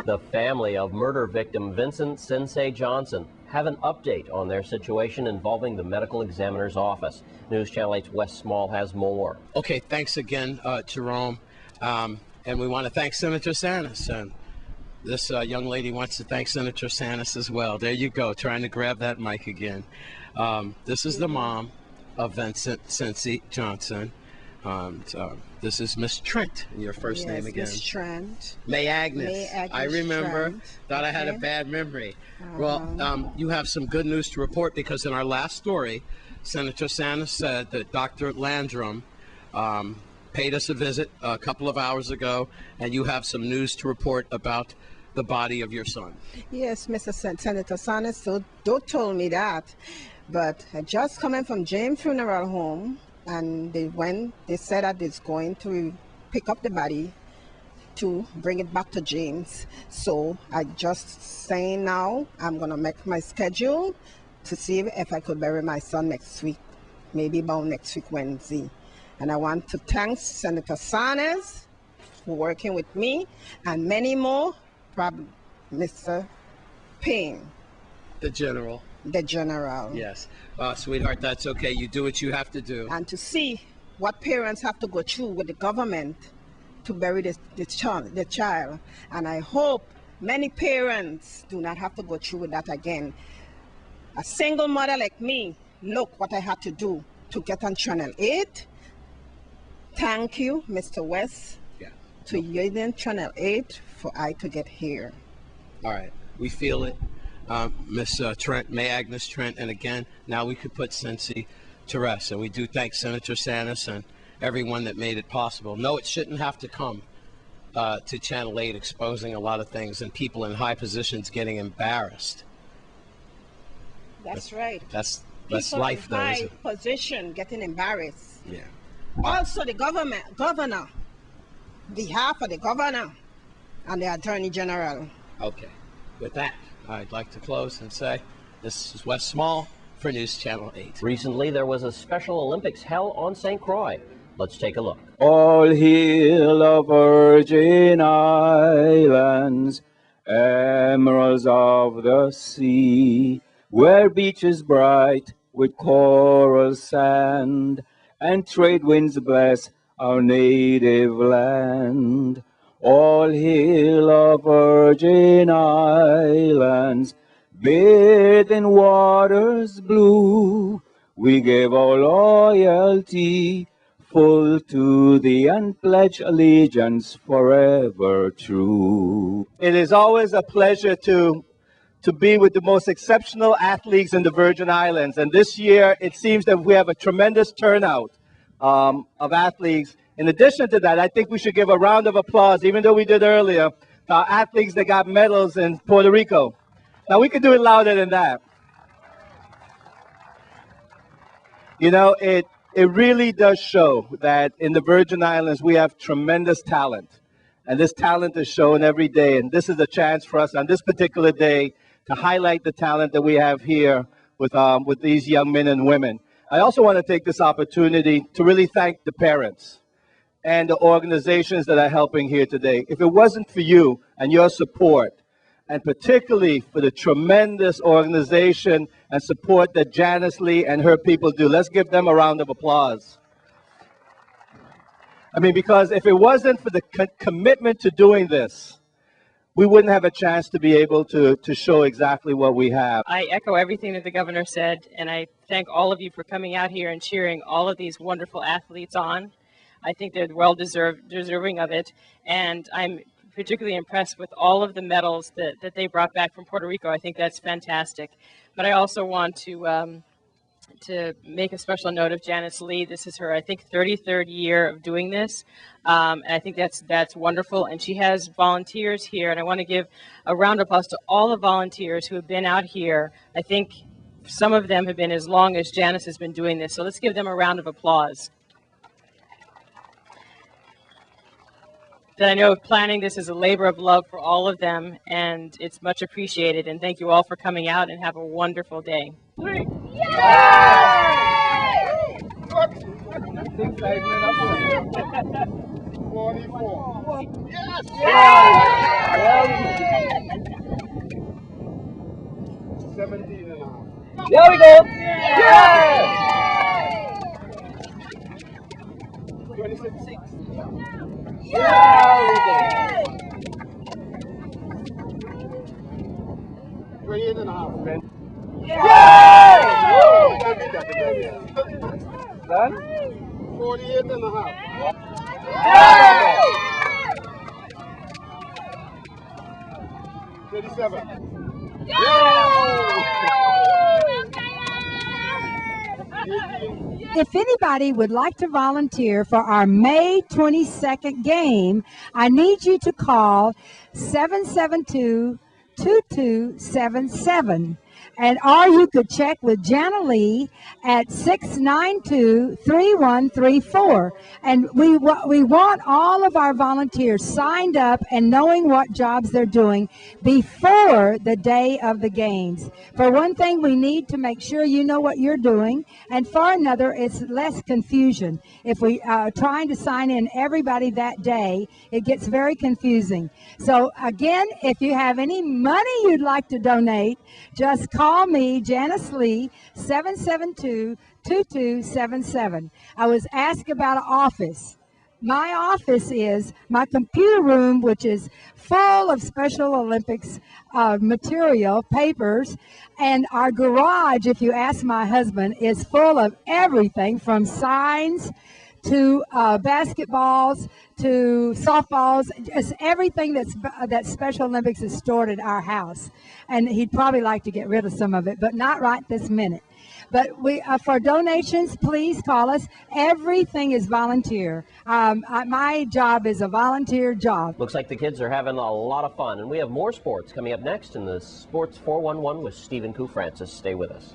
The family of murder victim Vincent Sensei Johnson have an update on their situation involving the medical examiner's office. News Channel 8's Wes Small has more. Okay, thanks again, Jerome. And we want to thank Senator Sanis. And this young lady wants to thank Senator Sanis as well. There you go, trying to grab that mic again. This is the mom of Vincent Sensei Johnson. This is Miss Trent, your first name again. Miss Trent. May Agnes. May Agnes I remember. Trent. Thought I had a bad memory. Well, you have some good news to report, because in our last story, Senator Sanis said that Dr. Landrum paid us a visit a couple of hours ago, and you have some news to report about the body of your son. Yes, Mr. Senator Sanis, so don't told me that. But I just coming from James Funeral Home, and they said that it's going to pick up the body to bring it back to James. So I just saying now I'm gonna make my schedule to see if I could bury my son next week, maybe about next week Wednesday. And I want to thank Senator Sanis for working with me, and many more, probably Mr. Payne. The general. The general. Yes. Sweetheart, that's okay. You do what you have to do. And to see what parents have to go through with the government to bury the child. And I hope many parents do not have to go through with that again. A single mother like me, look what I had to do to get on Channel 8. Thank you, Mr. West, to Union Channel 8 for I to get here. All right. We feel it. Miss Trent, May Agnes Trent, and again, now we could put Sensei to rest. And we do thank Senator Sanis and everyone that made it possible. No, it shouldn't have to come to Channel 8 exposing a lot of things and people in high positions getting embarrassed. That's right. That's life, though, isn't it? High position getting embarrassed. Yeah. Also, the governor, behalf of the governor and the Attorney General. Okay. With that, I'd like to close and say this is Wes Small for News Channel 8. Recently, there was a Special Olympics held on St. Croix. Let's take a look. All hail the Virgin Islands, emeralds of the sea, where beaches bright with coral sand, and trade winds bless our native land. All hail the Virgin Islands, bathed in waters blue. We give our loyalty full to thee and pledge allegiance forever true. It is always a pleasure to be with the most exceptional athletes in the Virgin Islands. And this year, it seems that we have a tremendous turnout of athletes. In addition to that, I think we should give a round of applause, even though we did earlier, to our athletes that got medals in Puerto Rico. Now, we could do it louder than that. You know, it really does show that in the Virgin Islands, we have tremendous talent. And this talent is shown every day. And this is a chance for us on this particular day to highlight the talent that we have here with these young men and women. I also want to take this opportunity to really thank the parents and the organizations that are helping here today. If it wasn't for you and your support, and particularly for the tremendous organization and support that Janice Lee and her people do, let's give them a round of applause. I mean, because if it wasn't for the commitment to doing this, we wouldn't have a chance to be able to show exactly what we have. I echo everything that the governor said, and I thank all of you for coming out here and cheering all of these wonderful athletes on. I think they're well deserving of it, and I'm particularly impressed with all of the medals that they brought back from Puerto Rico. I think that's fantastic. But I also want to make a special note of Janice Lee. This is her, I think, 33rd year of doing this, and I think that's wonderful. And she has volunteers here, and I want to give a round of applause to all the volunteers who have been out here. I think some of them have been as long as Janice has been doing this, so let's give them a round of applause. That I know planning this is a labor of love for all of them, and it's much appreciated. And thank you all for coming out, and have a wonderful day. Yay! 44. Yes! Yeah. 17 and a half. There we go. Yeah. 26. Yeah. 28 and a half. Yeah. Done. 48 and a half. Yeah. 37. If anybody would like to volunteer for our May 22nd game, I need you to call 772-2277. Or you could check with Jana Lee at 692-3134. And we want all of our volunteers signed up and knowing what jobs they're doing before the day of the games. For one thing, we need to make sure you know what you're doing, and for another, it's less confusion. If we are trying to sign in everybody that day, it gets very confusing. So again, if you have any money you'd like to donate, just call me, Janice Lee, 772-2277. I was asked about an office. My office is my computer room, which is full of Special Olympics material, papers, and our garage, if you ask my husband, is full of everything from signs to basketballs to softballs, just everything that Special Olympics is stored at our house. And he'd probably like to get rid of some of it, but not right this minute. But for donations, please call us. Everything is volunteer. My job is a volunteer job. Looks like the kids are having a lot of fun, and we have more sports coming up next in the Sports 411 with Stephen Kufrancis. Stay with us.